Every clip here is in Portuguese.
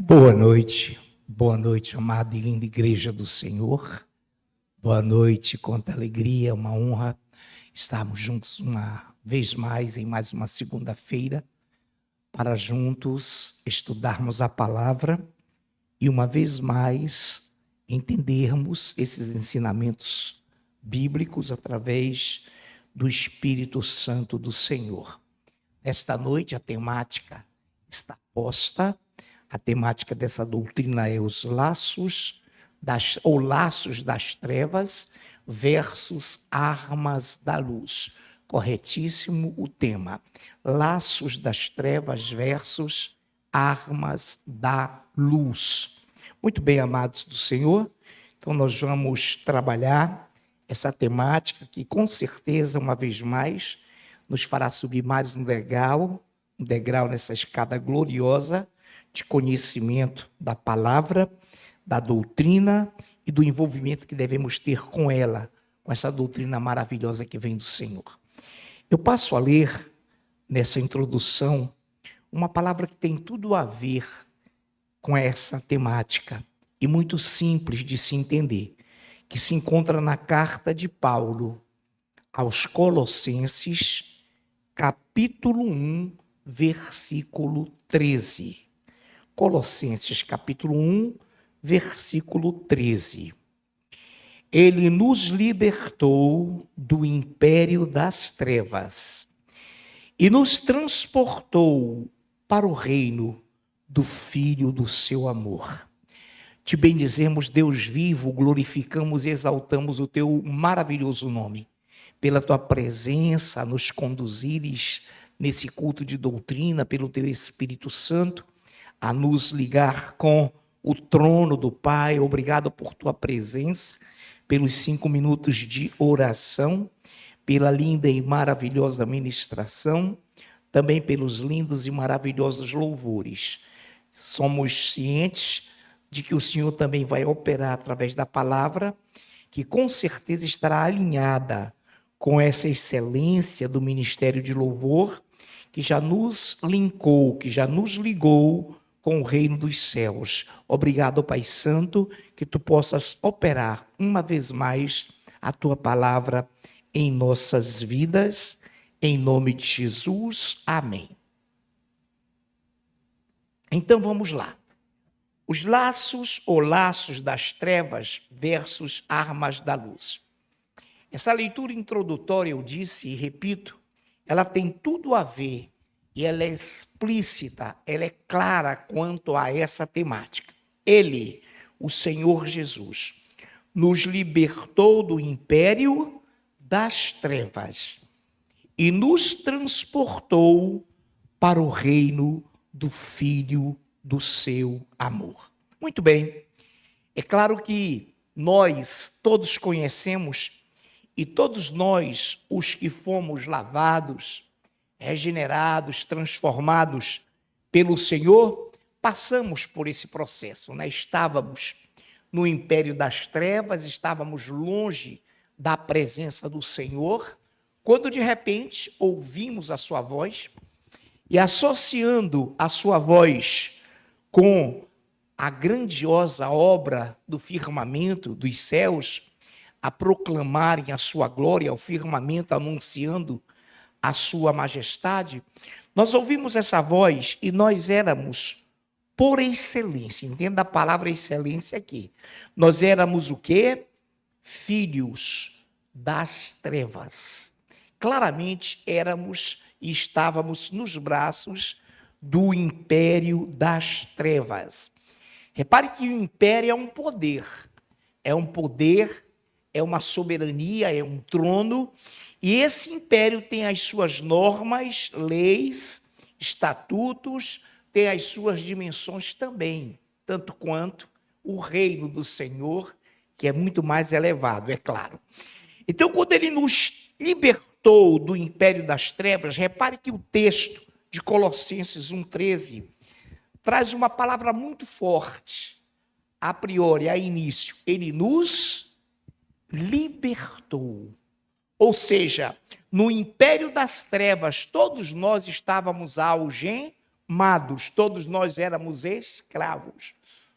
Boa noite, amada e linda Igreja do Senhor. Boa noite, quanta alegria, uma honra estarmos juntos uma vez mais, em mais uma segunda-feira, para juntos estudarmos a palavra e uma vez mais entendermos esses ensinamentos bíblicos através do Espírito Santo do Senhor. Esta noite a temática está posta. A temática dessa doutrina é os laços das trevas versus armas da luz. Corretíssimo o tema. Laços das trevas versus armas da luz. Muito bem, amados do Senhor. Então nós vamos trabalhar essa temática que com certeza, uma vez mais, nos fará subir mais um degrau nessa escada gloriosa de conhecimento da palavra, da doutrina e do envolvimento que devemos ter com ela, com essa doutrina maravilhosa que vem do Senhor. Eu passo a ler, nessa introdução, uma palavra que tem tudo a ver com essa temática e muito simples de se entender, que se encontra na carta de Paulo aos Colossenses, capítulo 1, versículo 13. Colossenses, capítulo 1, versículo 13. Ele nos libertou do império das trevas e nos transportou para o reino do Filho do seu amor. Te bendizemos, Deus vivo, glorificamos e exaltamos o teu maravilhoso nome. Pela tua presença, nos conduzires nesse culto de doutrina, pelo teu Espírito Santo, a nos ligar com o trono do Pai. Obrigado por tua presença, pelos 5 minutos de oração, pela linda e maravilhosa ministração, também pelos lindos e maravilhosos louvores. Somos cientes de que o Senhor também vai operar através da palavra, que com certeza estará alinhada com essa excelência do ministério de louvor, que já nos linkou, que já nos ligou com o reino dos céus. Obrigado, Pai Santo, que tu possas operar uma vez mais a tua palavra em nossas vidas, em nome de Jesus. Amém. Então vamos lá. Os laços ou laços das trevas versus armas da luz. Essa leitura introdutória, eu disse e repito, ela tem tudo a ver e ela é explícita, ela é clara quanto a essa temática. Ele, o Senhor Jesus, nos libertou do império das trevas e nos transportou para o reino do Filho do seu amor. Muito bem, é claro que nós todos conhecemos e todos nós, os que fomos lavados, regenerados, transformados pelo Senhor, passamos por esse processo, né? Estávamos no império das trevas, estávamos longe da presença do Senhor, quando de repente ouvimos a sua voz e associando a sua voz com a grandiosa obra do firmamento dos céus, a proclamarem a sua glória ao firmamento, anunciando a sua majestade, nós ouvimos essa voz e nós éramos, por excelência, entenda a palavra excelência aqui, nós éramos o quê? Filhos das trevas. Claramente éramos e estávamos nos braços do império das trevas. Repare que o império é um poder, é uma soberania, é um trono. E esse império tem as suas normas, leis, estatutos, tem as suas dimensões também, tanto quanto o reino do Senhor, que é muito mais elevado, é claro. Então, quando ele nos libertou do império das trevas, repare que o texto de Colossenses 1,13 traz uma palavra muito forte, a priori, a início. Ele nos libertou. Ou seja, no império das trevas, todos nós estávamos algemados, Amados, todos nós éramos escravos.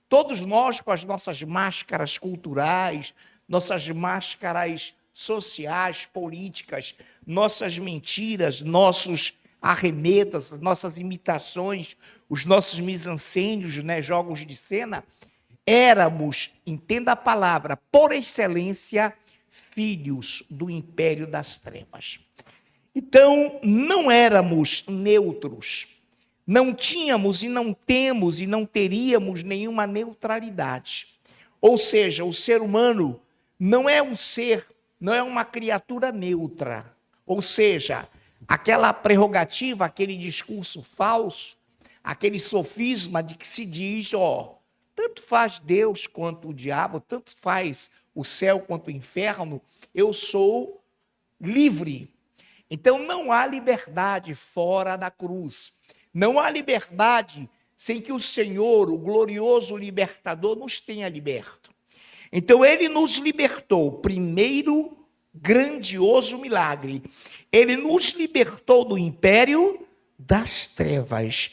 Todos nós com as nossas máscaras culturais, nossas máscaras sociais, políticas, nossas mentiras, nossos arremedos, nossas imitações, os nossos mise-en-scènes, né, jogos de cena, éramos, entenda a palavra, por excelência, filhos do império das trevas. Então, não éramos neutros, não tínhamos e não temos e não teríamos nenhuma neutralidade. Ou seja, o ser humano não é um ser, não é uma criatura neutra. Ou seja, aquela prerrogativa, aquele discurso falso, aquele sofisma de que se diz, tanto faz Deus quanto o diabo, tanto faz o céu quanto o inferno, eu sou livre. Então não há liberdade fora da cruz. Não há liberdade sem que o Senhor, o glorioso libertador, nos tenha liberto. Então ele nos libertou, primeiro grandioso milagre. Ele nos libertou do império das trevas.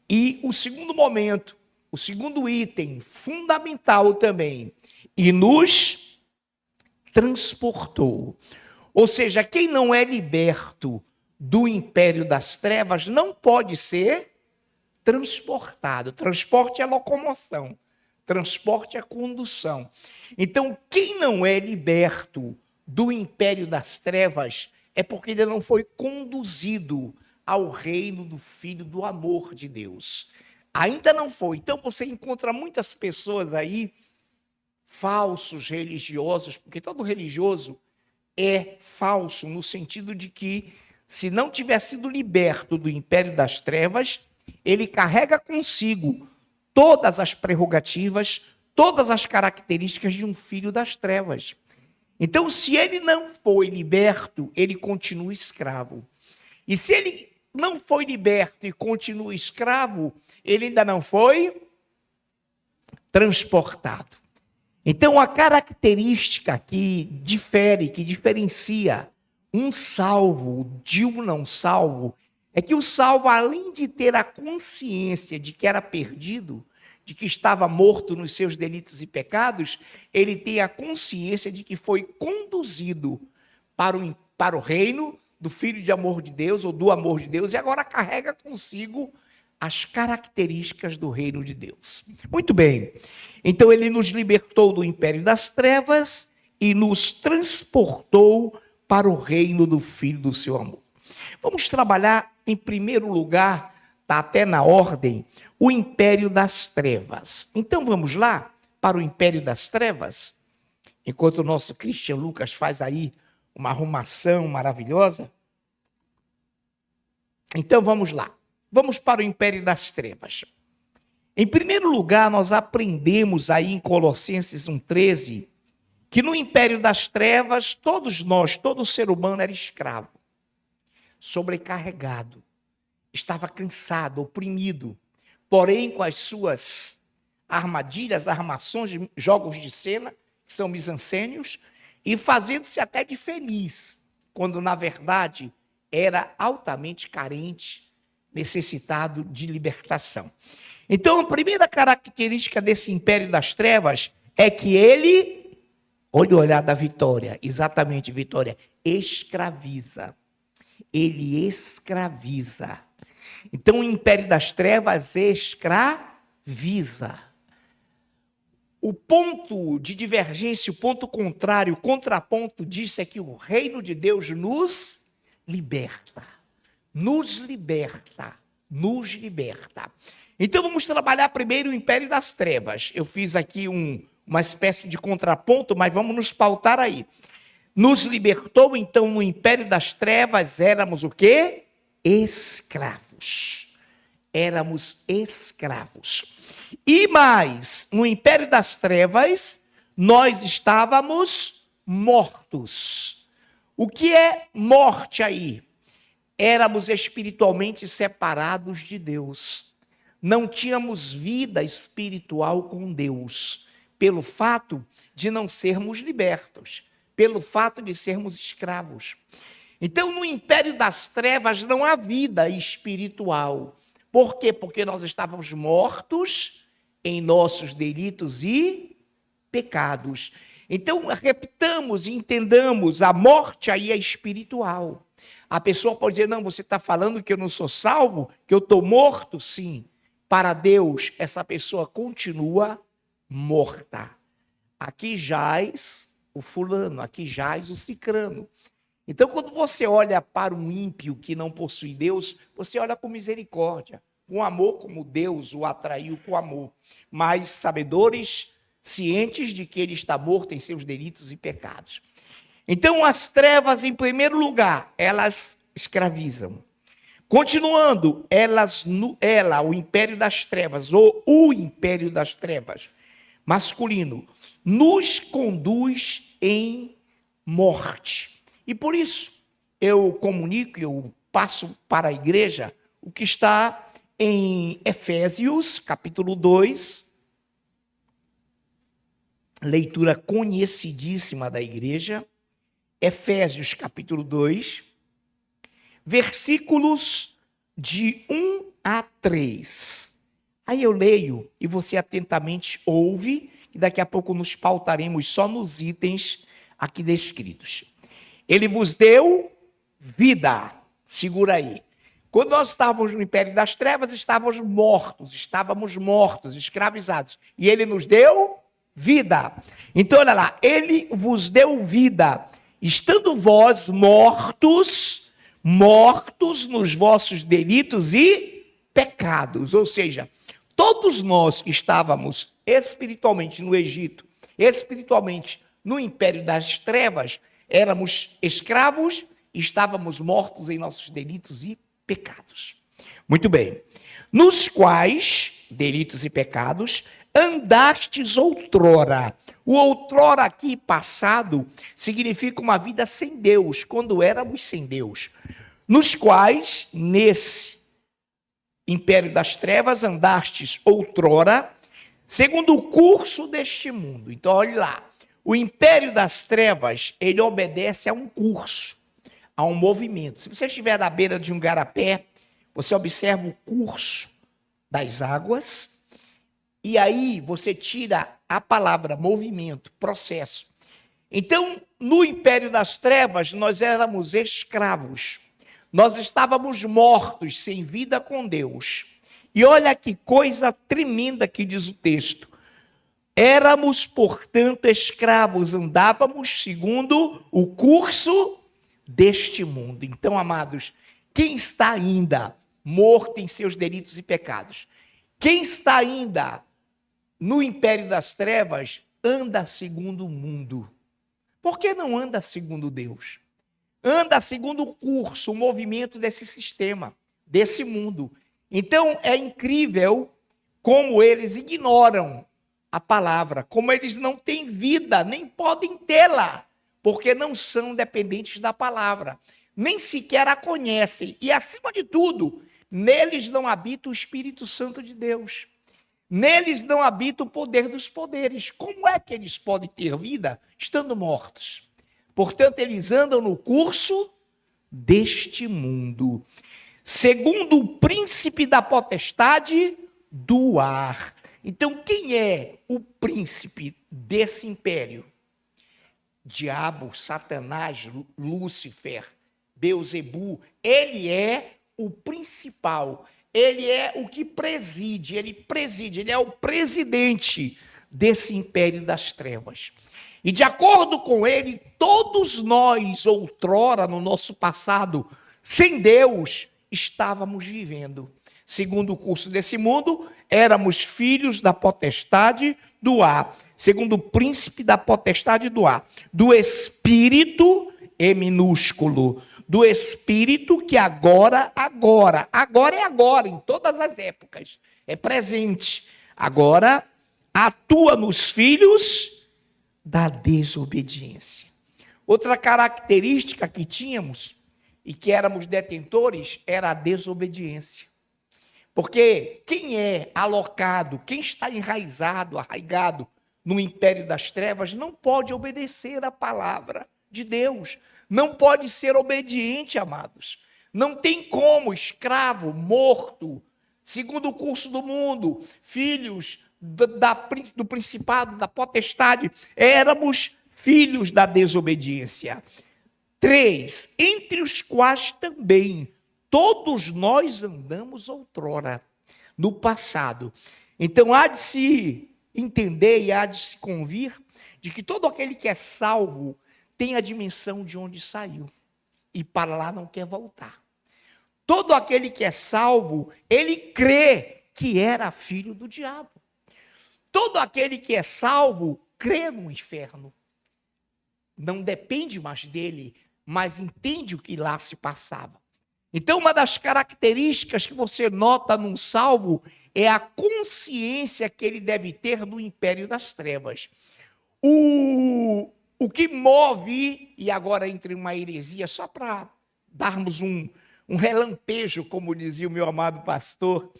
E o segundo momento, o segundo item fundamental também, e nos transportou. Ou seja, quem não é liberto do império das trevas não pode ser transportado. Transporte é locomoção, transporte é condução. Então, quem não é liberto do império das trevas é porque ainda não foi conduzido ao reino do Filho do amor de Deus. Ainda não foi. Então, você encontra muitas pessoas aí, falsos religiosos, porque todo religioso é falso no sentido de que, se não tiver sido liberto do império das trevas, ele carrega consigo todas as prerrogativas, todas as características de um filho das trevas. Então, se ele não foi liberto, ele continua escravo. E se ele não foi liberto e continua escravo, ele ainda não foi transportado. Então, a característica que difere, que diferencia um salvo de um não salvo, é que o salvo, além de ter a consciência de que era perdido, de que estava morto nos seus delitos e pecados, ele tem a consciência de que foi conduzido para o reino do Filho de amor de Deus, ou do amor de Deus, e agora carrega consigo as características do reino de Deus. Muito bem. Então, ele nos libertou do império das trevas e nos transportou para o reino do Filho do seu amor. Vamos trabalhar, em primeiro lugar, está até na ordem, o império das trevas. Então, vamos lá para o império das trevas? Enquanto o nosso Christian Lucas faz aí uma arrumação maravilhosa. Então, vamos lá. Vamos para o império das trevas. Em primeiro lugar, nós aprendemos aí em Colossenses 1,13, que no império das trevas, todos nós, todo ser humano era escravo, sobrecarregado, estava cansado, oprimido, porém com as suas armadilhas, armações, jogos de cena, que são mise-en-scènes, e fazendo-se até de feliz, quando na verdade era altamente carente, necessitado de libertação. Então, a primeira característica desse império das trevas é que ele, olha o olhar da Vitória, exatamente, Vitória, escraviza. Ele escraviza. Então, o império das trevas escraviza. O ponto de divergência, o ponto contrário, o contraponto disso é que o reino de Deus nos liberta. Nos liberta. Nos liberta. Então, vamos trabalhar primeiro o império das trevas. Eu fiz aqui uma espécie de contraponto, mas vamos nos pautar aí. Nos libertou, então, no império das trevas, éramos o quê? Escravos. Éramos escravos. E mais, no império das trevas, nós estávamos mortos. O que é morte aí? Éramos espiritualmente separados de Deus. Não tínhamos vida espiritual com Deus, pelo fato de não sermos libertos, pelo fato de sermos escravos. Então, no império das trevas não há vida espiritual, Por quê? Porque nós estávamos mortos em nossos delitos e pecados. Então, repitamos e entendamos, a morte aí é espiritual. A pessoa pode dizer, não, você está falando que eu não sou salvo, que eu estou morto? Sim. Para Deus, essa pessoa continua morta. Aqui jaz o fulano, aqui jaz o cicrano. Então, quando você olha para um ímpio que não possui Deus, você olha com misericórdia, com amor, como Deus o atraiu com amor. Mas sabedores, cientes de que ele está morto em seus delitos e pecados. Então, as trevas, em primeiro lugar, elas escravizam. Continuando, o império das trevas, ou o império das trevas, masculino, nos conduz em morte. E por isso, eu comunico, eu passo para a igreja o que está em Efésios, capítulo 2, leitura conhecidíssima da igreja, Efésios, capítulo 2, versículos de 1 a 3. Aí eu leio e você atentamente ouve, e daqui a pouco nos pautaremos só nos itens aqui descritos. Ele vos deu vida. Segura aí. Quando nós estávamos no império das trevas, estávamos mortos, escravizados. E ele nos deu vida. Então, olha lá, ele vos deu vida, estando vós mortos nos vossos delitos e pecados. Ou seja, todos nós que estávamos espiritualmente no Egito, espiritualmente no império das trevas, éramos escravos e estávamos mortos em nossos delitos e pecados. Muito bem. Nos quais, delitos e pecados, andastes outrora. O outrora aqui, passado, significa uma vida sem Deus, quando éramos sem Deus. Nos quais, nesse império das trevas, andastes outrora, segundo o curso deste mundo. Então, olhe lá. O império das trevas, ele obedece a um curso, a um movimento. Se você estiver à beira de um garapé, você observa o curso das águas, e aí você tira a palavra movimento, processo. Então, no império das trevas, nós éramos escravos. Nós estávamos mortos, sem vida com Deus. E olha que coisa tremenda que diz o texto. Éramos, portanto, escravos, andávamos segundo o curso deste mundo. Então, amados, quem está ainda morto em seus delitos e pecados? Quem está ainda no império das trevas, anda segundo o mundo. Por que não anda segundo Deus? Anda segundo o curso, o movimento desse sistema, desse mundo. Então, é incrível como eles ignoram a palavra, como eles não têm vida, nem podem tê-la, porque não são dependentes da palavra, nem sequer a conhecem. E, acima de tudo, neles não habita o Espírito Santo de Deus. Neles não habita o poder dos poderes. Como é que eles podem ter vida estando mortos? Portanto, eles andam no curso deste mundo, segundo o príncipe da potestade do ar. Então, quem é o príncipe desse império? Diabo, Satanás, Lúcifer, Beelzebu. Ele é o principal. Ele é o que preside, ele é o presidente desse império das trevas. E de acordo com ele, todos nós, outrora, no nosso passado, sem Deus, estávamos vivendo. Segundo o curso desse mundo, éramos filhos da potestade do ar. Segundo o príncipe da potestade do ar. Do espírito, E minúsculo, do espírito que agora é agora, em todas as épocas, é presente. Agora atua nos filhos da desobediência. Outra característica que tínhamos e que éramos detentores era a desobediência. Porque quem é alocado, quem está enraizado, arraigado no império das trevas, não pode obedecer a palavra de Deus. Não pode ser obediente, amados. Não tem como, escravo, morto, segundo o curso do mundo, filhos do principado, da potestade, éramos filhos da desobediência. 3, entre os quais também todos nós andamos outrora, no passado. Então há de se entender e há de se convir de que todo aquele que é salvo tem a dimensão de onde saiu e para lá não quer voltar. Todo aquele que é salvo, ele crê que era filho do diabo. Todo aquele que é salvo crê no inferno. Não depende mais dele, mas entende o que lá se passava. Então, uma das características que você nota num salvo é a consciência que ele deve ter do império das trevas. O que move, e agora entre uma heresia, só para darmos um relampejo, como dizia o meu amado pastor,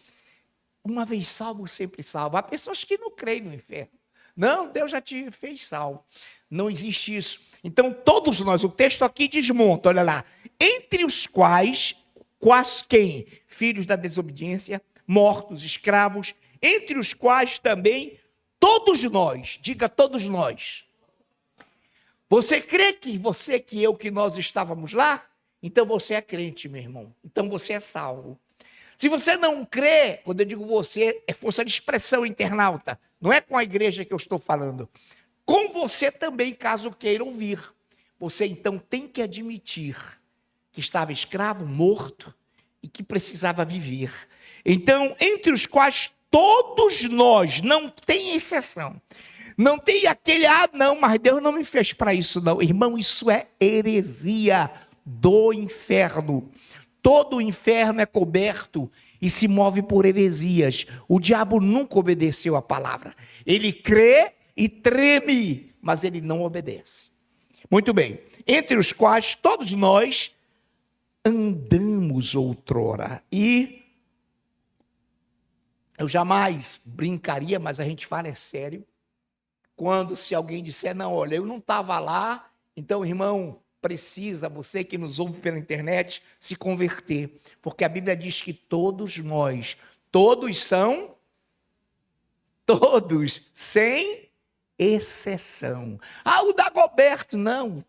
uma vez salvo, sempre salvo. Há pessoas que não creem no inferno. Não, Deus já te fez salvo. Não existe isso. Então, todos nós, o texto aqui desmonta, olha lá. Entre os quais quem? Filhos da desobediência, mortos, escravos, entre os quais também todos nós, diga todos nós. Você crê que você, que eu, que nós estávamos lá? Então você é crente, meu irmão. Então você é salvo. Se você não crê, quando eu digo você, é força de expressão, internauta. Não é com a igreja que eu estou falando. Com você também, caso queira ouvir. Você então tem que admitir que estava escravo, morto e que precisava viver. Então, entre os quais todos nós, não tem exceção. Não tem aquele, não, mas Deus não me fez para isso, não. Irmão, isso é heresia do inferno. Todo o inferno é coberto e se move por heresias. O diabo nunca obedeceu a palavra. Ele crê e treme, mas ele não obedece. Muito bem. Entre os quais todos nós andamos outrora. E eu jamais brincaria, mas a gente fala é sério, quando se alguém disser, não, olha, eu não estava lá, então, irmão, precisa, você que nos ouve pela internet, se converter. Porque a Bíblia diz que todos nós, todos são, todos, sem exceção. O Dagoberto, não,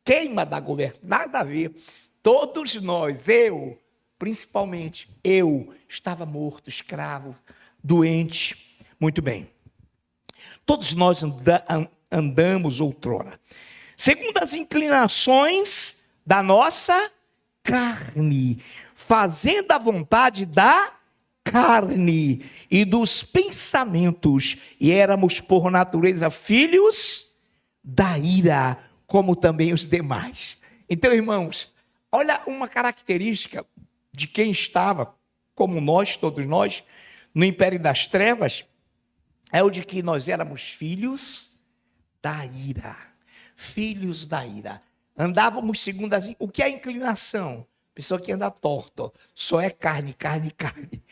queima Dagoberto, nada a ver. Todos nós, eu, principalmente eu, estava morto, escravo, doente. Muito bem. Todos nós andamos outrora, segundo as inclinações da nossa carne, fazendo a vontade da carne e dos pensamentos, e éramos por natureza filhos da ira, como também os demais. Então, irmãos, olha uma característica de quem estava, como nós, todos nós, no império das trevas, é o de que nós éramos filhos da ira. Filhos da ira. Andávamos segundo as... O que é inclinação? Pessoa que anda torta, só é carne, carne, carne.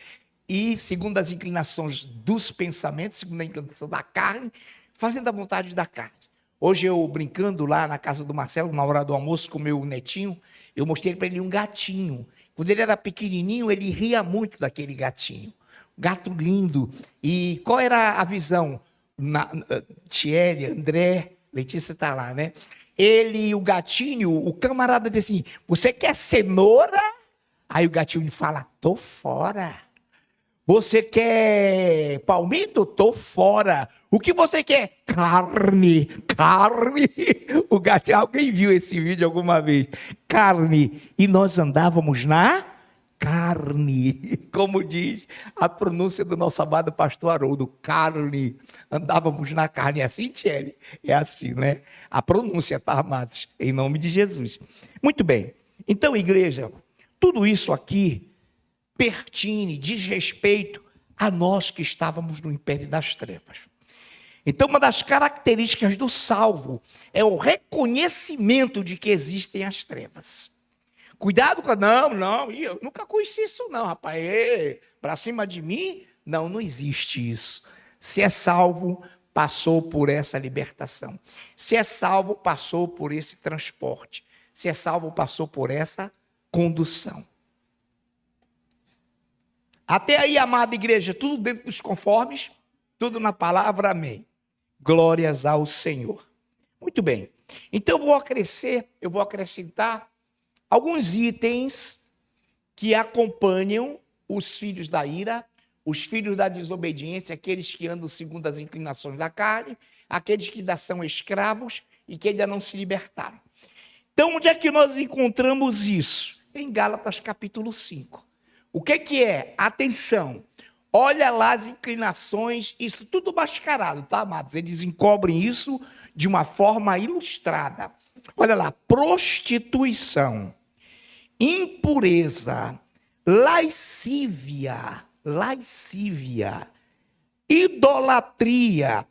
E segundo as inclinações dos pensamentos, segundo a inclinação da carne, fazendo a vontade da carne. Hoje eu brincando lá na casa do Marcelo, na hora do almoço com o meu netinho, eu mostrei para ele um gatinho. Quando ele era pequenininho, ele ria muito daquele gatinho. Gato lindo. E qual era a visão? Thierry, André, Letícia está lá, né? Ele, o gatinho, o camarada disse assim, você quer cenoura? Aí o gatinho fala, tô fora. Você quer palmito? Tô fora. O que você quer? Carne, carne. O gatinho, alguém viu esse vídeo alguma vez? Carne. E nós andávamos na carne, como diz a pronúncia do nosso amado pastor Haroldo, carne, andávamos na carne, é assim, Thierry? É assim, né? A pronúncia, tá, amados? Em nome de Jesus. Muito bem, então, igreja, tudo isso aqui pertine, diz respeito a nós que estávamos no império das trevas. Então, uma das características do salvo é o reconhecimento de que existem as trevas. Cuidado com... Não, eu nunca conheci isso não, rapaz. Para cima de mim, não existe isso. Se é salvo, passou por essa libertação. Se é salvo, passou por esse transporte. Se é salvo, passou por essa condução. Até aí, amada igreja, tudo dentro dos conformes, tudo na palavra, amém. Glórias ao Senhor. Muito bem. Então eu vou acrescentar alguns itens que acompanham os filhos da ira, os filhos da desobediência, aqueles que andam segundo as inclinações da carne, aqueles que ainda são escravos e que ainda não se libertaram. Então, onde é que nós encontramos isso? Em Gálatas capítulo 5. O que é? Atenção, olha lá as inclinações, isso tudo mascarado, tá, amados? Eles encobrem isso de uma forma ilustrada. Olha lá, prostituição, impureza, lascívia, idolatria,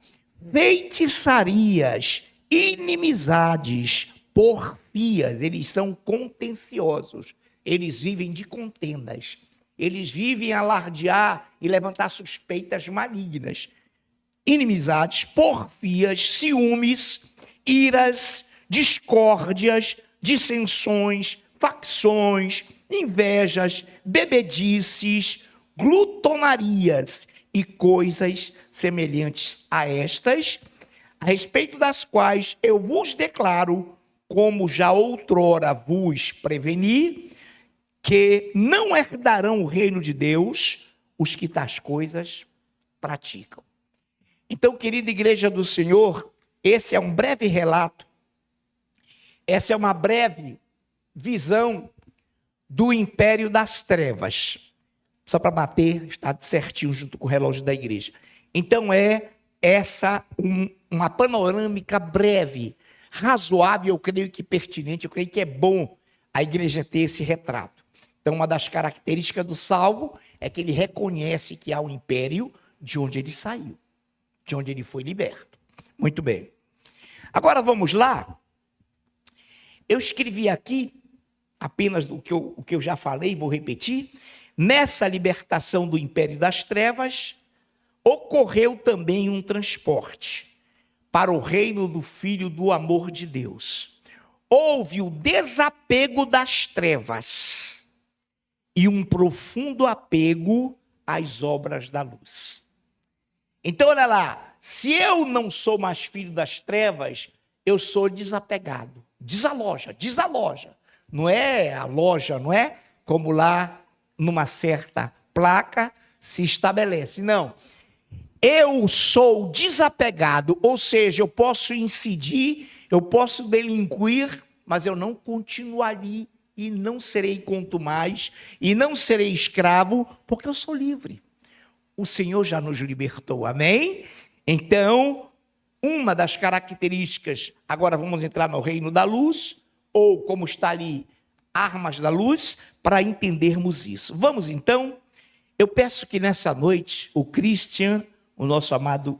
feitiçarias, inimizades, porfias. Eles são contenciosos, eles vivem de contendas, eles vivem a alardear e levantar suspeitas malignas. Inimizades, porfias, ciúmes, iras, discórdias, dissensões, facções, invejas, bebedices, glutonarias e coisas semelhantes a estas, a respeito das quais eu vos declaro, como já outrora vos preveni, que não herdarão o reino de Deus os que tais coisas praticam. Então, querida igreja do Senhor, esse é um breve relato, essa é uma breve visão do império das trevas. Só para bater, está certinho junto com o relógio da igreja. Então é essa uma panorâmica breve, razoável, eu creio que pertinente, eu creio que é bom a igreja ter esse retrato. Então, uma das características do salvo é que ele reconhece que há um império de onde ele saiu, de onde ele foi liberto. Muito bem. Agora vamos lá. Eu escrevi aqui apenas o que eu já falei, vou repetir. Nessa libertação do império das trevas, ocorreu também um transporte para o reino do Filho do amor de Deus. Houve o desapego das trevas e um profundo apego às obras da luz. Então, olha lá, se eu não sou mais filho das trevas, eu sou desapegado. Desaloja. Não é a loja, não é como lá numa certa placa se estabelece. Não. Eu sou desapegado, ou seja, eu posso incidir, eu posso delinquir, mas eu não continuo ali e não serei contumaz e não serei escravo, porque eu sou livre. O Senhor já nos libertou, amém? Então, uma das características, agora vamos entrar no reino da luz, ou como está ali, armas da luz, para entendermos isso. Vamos então, eu peço que nessa noite, o Christian, o nosso amado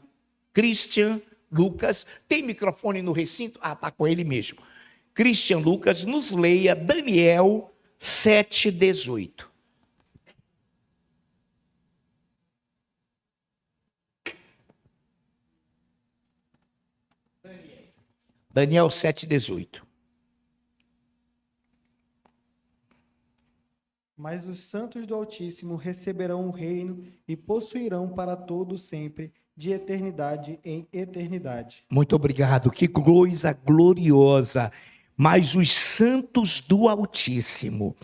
Christian Lucas, tem microfone no recinto? Ah, está com ele mesmo. Christian Lucas nos leia Daniel 7:18. Daniel 7:18. Mas os santos do Altíssimo receberão o reino e possuirão para todo sempre, de eternidade em eternidade. Muito obrigado, que coisa gloriosa. Mas os santos do Altíssimo,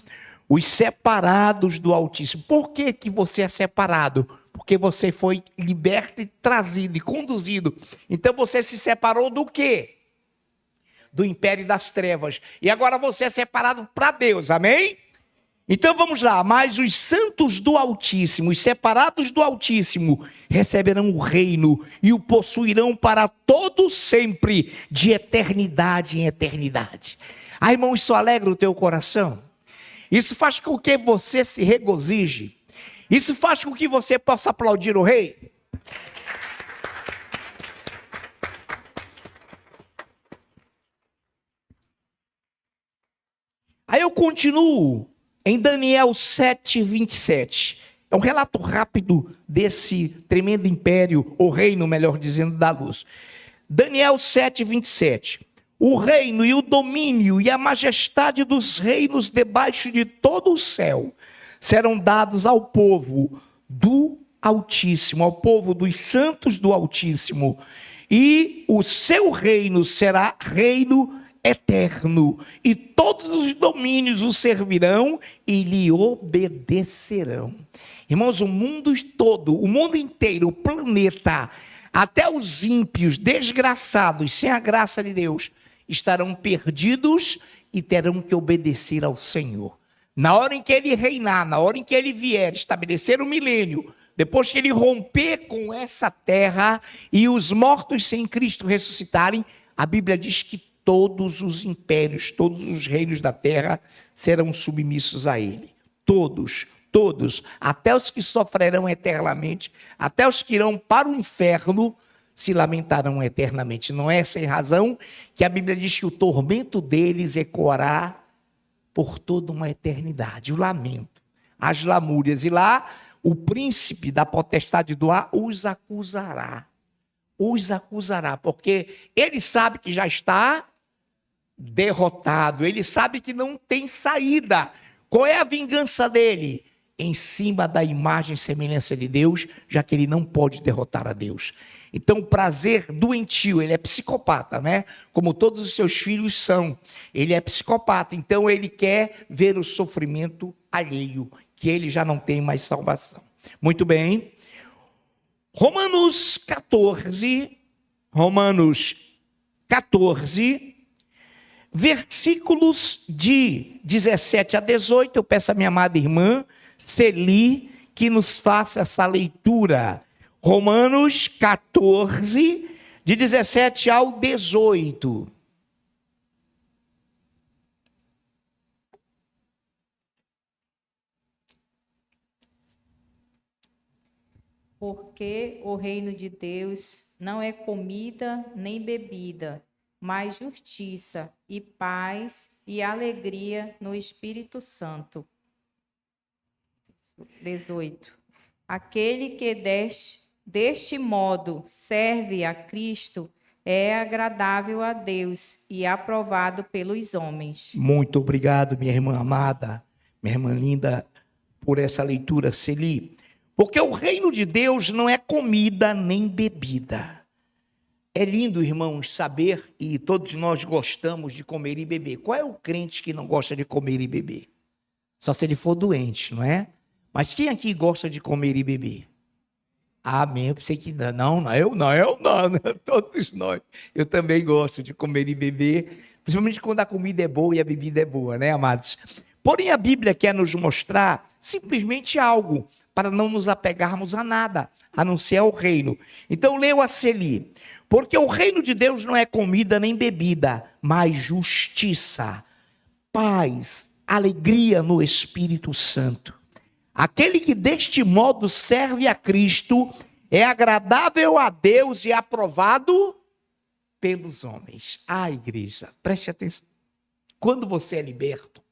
os separados do Altíssimo. Por que que você é separado? Porque você foi liberto e trazido e conduzido. Então você se separou do quê? Do império das trevas. E agora você é separado para Deus, amém? Então vamos lá, mas os santos do Altíssimo, os separados do Altíssimo, receberão o reino e o possuirão para todo sempre, de eternidade em eternidade. Ah, irmão, isso alegra o teu coração? Isso faz com que você se regozije? Isso faz com que você possa aplaudir o rei? Aí eu continuo em Daniel 7:27. É um relato rápido desse tremendo império, ou reino, melhor dizendo, da luz. Daniel 7:27. O reino e o domínio e a majestade dos reinos debaixo de todo o céu serão dados ao povo do Altíssimo, ao povo dos santos do Altíssimo. E o seu reino será reino eterno, e todos os domínios o servirão e lhe obedecerão. Irmãos, o mundo todo, o mundo inteiro, o planeta, até os ímpios, desgraçados, sem a graça de Deus, estarão perdidos e terão que obedecer ao Senhor. Na hora em que ele reinar, na hora em que ele vier estabelecer o milênio, depois que ele romper com essa terra e os mortos sem Cristo ressuscitarem, a Bíblia diz que todos os impérios, todos os reinos da terra serão submissos a ele. Todos, até os que sofrerão eternamente, até os que irão para o inferno, se lamentarão eternamente. Não é sem razão que a Bíblia diz que o tormento deles ecoará por toda uma eternidade. O lamento, as lamúrias. E lá, o príncipe da potestade do ar os acusará. Os acusará, porque ele sabe que já está derrotado. Ele sabe que não tem saída. Qual é a vingança dele? Em cima da imagem e semelhança de Deus, já que ele não pode derrotar a Deus. Então, o prazer doentio, ele é psicopata, né? Como todos os seus filhos são. Ele é psicopata, então ele quer ver o sofrimento alheio, que ele já não tem mais salvação. Muito bem. Romanos 14, versículos de 17 a 18, eu peço à minha amada irmã Celi que nos faça essa leitura. Romanos 14, de 17 ao 18. Porque o reino de Deus não é comida nem bebida, mas justiça e paz e alegria no Espírito Santo. 18. Aquele que deste modo serve a Cristo é agradável a Deus e aprovado pelos homens. Muito obrigado, minha irmã amada, minha irmã linda, por essa leitura, Celi. Porque o reino de Deus não é comida nem bebida. É lindo, irmãos, saber, e todos nós gostamos de comer e beber. Qual é o crente que não gosta de comer e beber? Só se ele for doente, não é? Mas quem aqui gosta de comer e beber? Amém. Eu pensei que não, eu não, todos nós. Eu também gosto de comer e beber, principalmente quando a comida é boa e a bebida é boa, né, amados? Porém, a Bíblia quer nos mostrar simplesmente algo, para não nos apegarmos a nada, a não ser ao reino. Então, leu a Celi. Porque o reino de Deus não é comida nem bebida, mas justiça, paz, alegria no Espírito Santo. Aquele que deste modo serve a Cristo é agradável a Deus e aprovado pelos homens. Igreja, preste atenção. Quando você é liberto,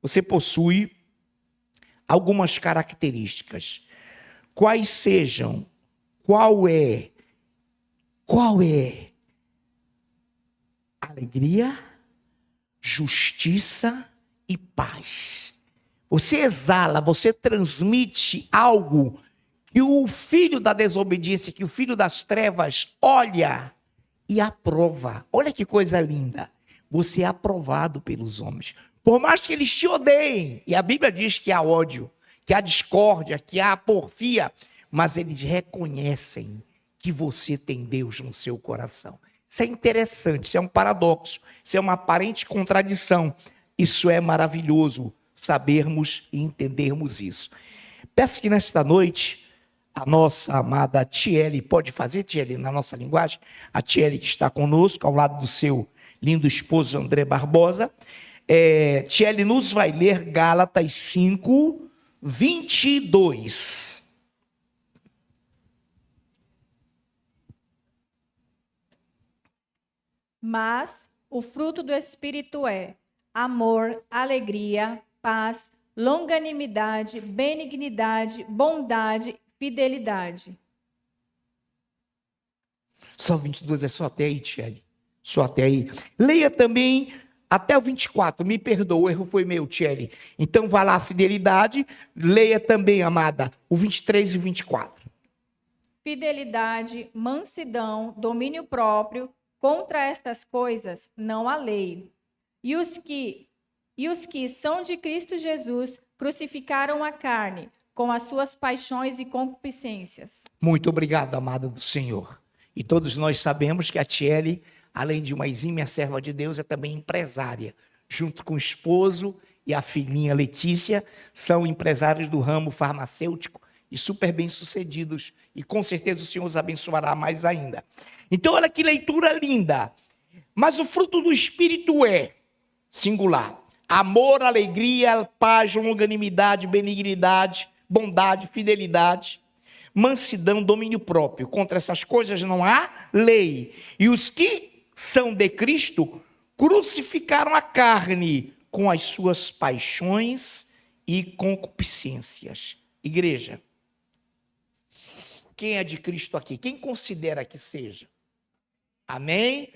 você possui algumas características. Quais sejam? Qual é alegria, justiça e paz. Você exala, você transmite algo que o filho da desobediência, que o filho das trevas olha e aprova. Olha que coisa linda. Você é aprovado pelos homens. Por mais que eles te odeiem, e a Bíblia diz que há ódio, que há discórdia, que há porfia, mas eles reconhecem que você tem Deus no seu coração. Isso é interessante, isso é um paradoxo, isso é uma aparente contradição. Isso é maravilhoso, sabermos e entendermos isso. Peço que nesta noite, a nossa amada Tiele, pode fazer, Tiele, na nossa linguagem? A Tiele que está conosco, ao lado do seu lindo esposo André Barbosa. Tiele nos vai ler Gálatas 5, 22. Mas o fruto do Espírito é amor, alegria, paz, longanimidade, benignidade, bondade, fidelidade. Só 22, é só até aí, Tiele. Só até aí. Leia também até o 24. Me perdoa, o erro foi meu, Thierry. Então vá lá, fidelidade. Leia também, amada, o 23 e o 24. Fidelidade, mansidão, domínio próprio, contra estas coisas não há lei. E os que são de Cristo Jesus crucificaram a carne com as suas paixões e concupiscências. Muito obrigado, amada do Senhor. E todos nós sabemos que a Thierry, além de uma exímia serva de Deus, é também empresária. Junto com o esposo e a filhinha Letícia, são empresários do ramo farmacêutico e super bem-sucedidos. E com certeza o Senhor os abençoará mais ainda. Então, olha que leitura linda. Mas o fruto do Espírito é, singular, amor, alegria, paz, longanimidade, benignidade, bondade, fidelidade, mansidão, domínio próprio. Contra essas coisas não há lei. E os que são de Cristo crucificaram a carne com as suas paixões e concupiscências. Igreja, quem é de Cristo aqui? Quem considera que seja? Amém?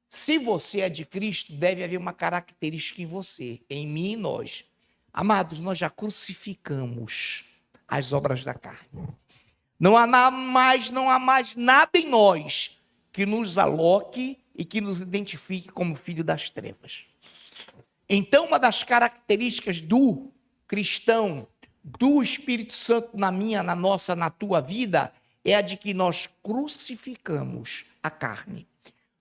Se você é de Cristo, deve haver uma característica em você, em mim e nós. Amados, nós já crucificamos as obras da carne. Não há mais nada em nós que nos aloque e que nos identifique como filho das trevas. Então, uma das características do cristão, do Espírito Santo na minha, na nossa, na tua vida, é a de que nós crucificamos a carne.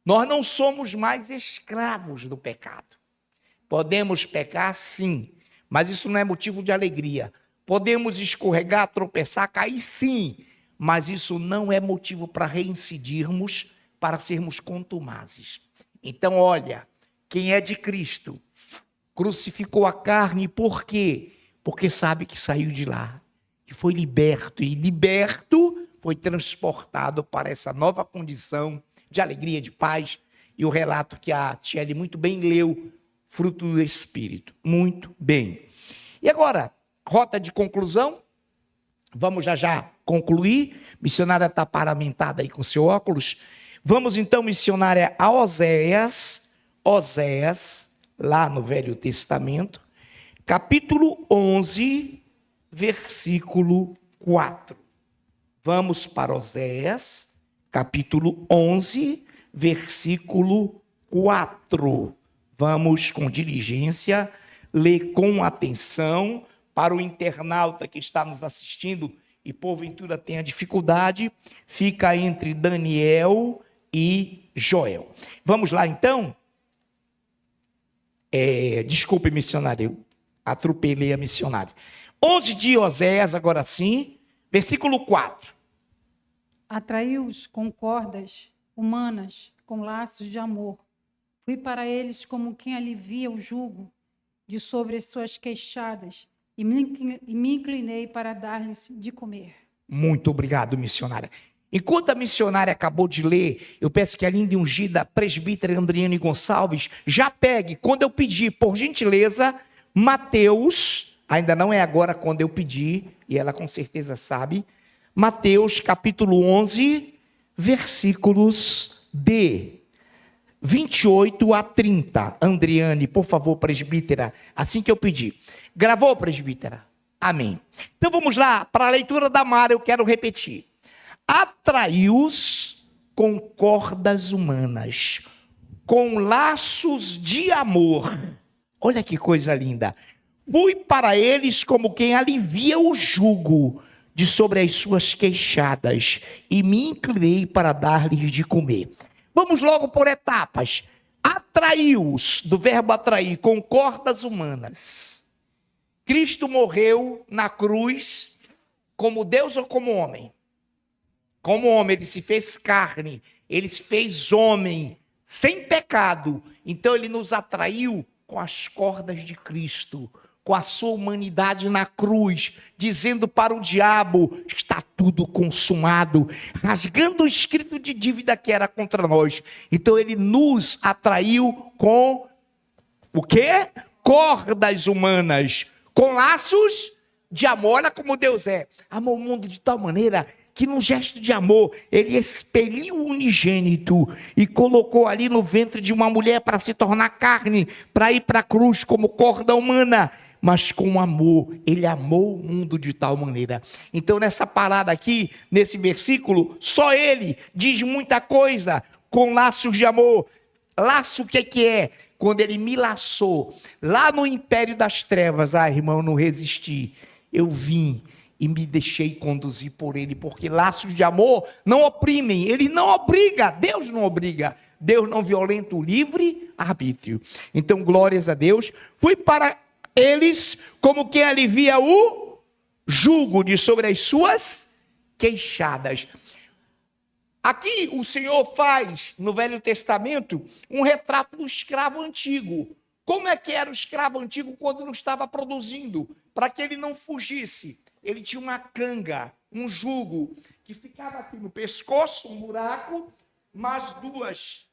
Nós não somos mais escravos do pecado. Podemos pecar, sim, mas isso não é motivo de alegria. Podemos escorregar, tropeçar, cair, sim, mas isso não é motivo para reincidirmos, para sermos contumazes. Então, olha, quem é de Cristo crucificou a carne, por quê? Porque sabe que saiu de lá, que foi liberto, e liberto foi transportado para essa nova condição de alegria, de paz, e o relato que a Thierry muito bem leu, fruto do Espírito. Muito bem. E agora, rota de conclusão, vamos já concluir. Missionária está paramentada aí com seu óculos. Vamos então, missionária, a Oséias, lá no Velho Testamento, capítulo 11, versículo 4. Vamos para Oséias, capítulo 11, versículo 4. Vamos com diligência, ler com atenção para o internauta que está nos assistindo e porventura tenha dificuldade, fica entre Daniel e Joel. Vamos lá então? Desculpe, missionário, eu atropelei a missionária. 11 de Oséias, agora sim, versículo 4. Atraiu-os com cordas humanas, com laços de amor. Fui para eles como quem alivia o jugo de sobre as suas queixadas e me inclinei para dar-lhes de comer. Muito obrigado, missionária. Enquanto a missionária acabou de ler, eu peço que a linda e ungida presbítera Andriane Gonçalves já pegue, quando eu pedir, por gentileza, Mateus, ainda não é agora quando eu pedir, e ela com certeza sabe, Mateus capítulo 11, versículos de 28 a 30. Andriane, por favor, presbítera, assim que eu pedir. Gravou, presbítera? Amém. Então vamos lá, para a leitura da Mara, eu quero repetir. Atraiu-os com cordas humanas, com laços de amor. Olha que coisa linda. Fui para eles como quem alivia o jugo de sobre as suas queixadas e me inclinei para dar-lhes de comer. Vamos logo por etapas. Atraiu-os, do verbo atrair, com cordas humanas. Cristo morreu na cruz como Deus ou como homem? Como homem, ele se fez carne, ele se fez homem, sem pecado. Então ele nos atraiu com as cordas de Cristo, com a sua humanidade na cruz, dizendo para o diabo, está tudo consumado, rasgando o escrito de dívida que era contra nós. Então ele nos atraiu com o quê? Cordas humanas, com laços de amor. Olha como Deus é. Amou o mundo de tal maneira que num gesto de amor, ele expeliu o unigênito e colocou ali no ventre de uma mulher para se tornar carne, para ir para a cruz como corda humana. Mas com amor, ele amou o mundo de tal maneira. Então nessa parada aqui, nesse versículo, só ele diz muita coisa com laços de amor. Laço o que é? Quando ele me laçou lá no império das trevas, irmão, eu não resisti, eu vim e me deixei conduzir por ele, porque laços de amor não oprimem, ele não obriga, Deus não obriga, Deus não violenta o livre arbítrio. Então glórias a Deus. Fui para eles como quem alivia o jugo de sobre as suas queixadas. Aqui o Senhor faz, no Velho Testamento, um retrato do escravo antigo. Como é que era o escravo antigo quando não estava produzindo? Para que ele não fugisse, ele tinha uma canga, um jugo, que ficava aqui no pescoço, um buraco, mais duas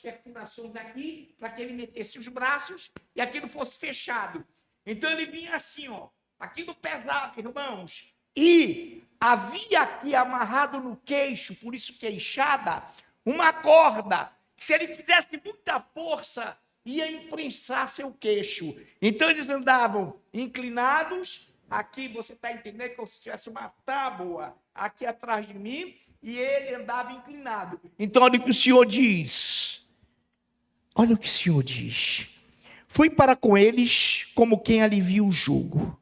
perfurações aqui, para que ele metesse os braços e aquilo fosse fechado. Então ele vinha assim, ó, aquilo pesado, irmãos, e havia aqui amarrado no queixo, por isso queixada, uma corda, que se ele fizesse muita força, ia imprensar seu queixo. Então eles andavam inclinados, aqui você está entendendo como se tivesse uma tábua aqui atrás de mim, e ele andava inclinado. Então olha o que o Senhor diz. Olha o que o Senhor diz. Fui para com eles como quem alivia o jugo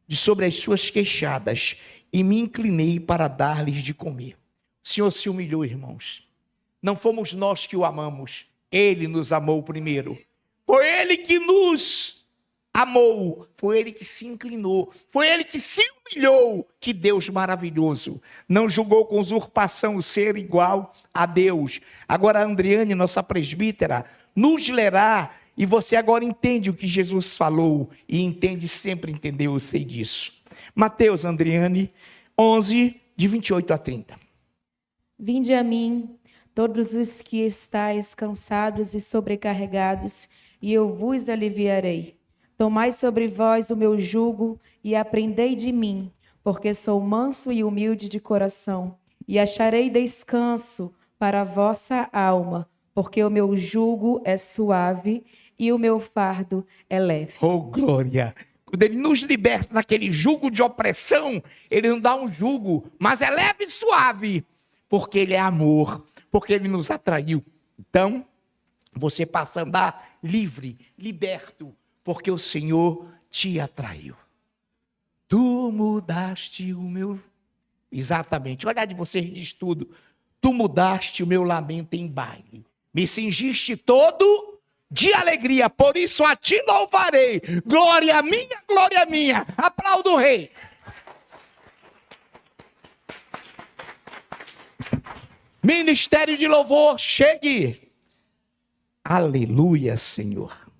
de sobre as suas queixadas, e me inclinei para dar-lhes de comer. O Senhor se humilhou, irmãos. Não fomos nós que o amamos, ele nos amou primeiro. Foi ele que nos amou, foi ele que se inclinou, foi ele que se humilhou. Que Deus maravilhoso. Não julgou com usurpação o ser igual a Deus. Agora a Andriane, nossa presbítera, nos lerá, e você agora entende o que Jesus falou, e entende, sempre entendeu, eu sei disso. Mateus, Andriane, 11, de 28 a 30. Vinde a mim, todos os que estáis cansados e sobrecarregados, e eu vos aliviarei. Tomai sobre vós o meu jugo e aprendei de mim, porque sou manso e humilde de coração, e acharei descanso para a vossa alma, porque o meu jugo é suave e o meu fardo é leve. Oh, glória! Quando ele nos liberta daquele jugo de opressão, ele não dá um jugo, mas é leve e suave, porque ele é amor, porque ele nos atraiu. Então, você passa a andar livre, liberto, porque o Senhor te atraiu. Tu mudaste o meu... Exatamente, olha de vocês diz tudo. Tu mudaste o meu lamento em baile. Me cingiste todo de alegria, por isso a ti louvarei. Glória minha. Aplauda o rei. Ministério de louvor, chegue. Aleluia, Senhor.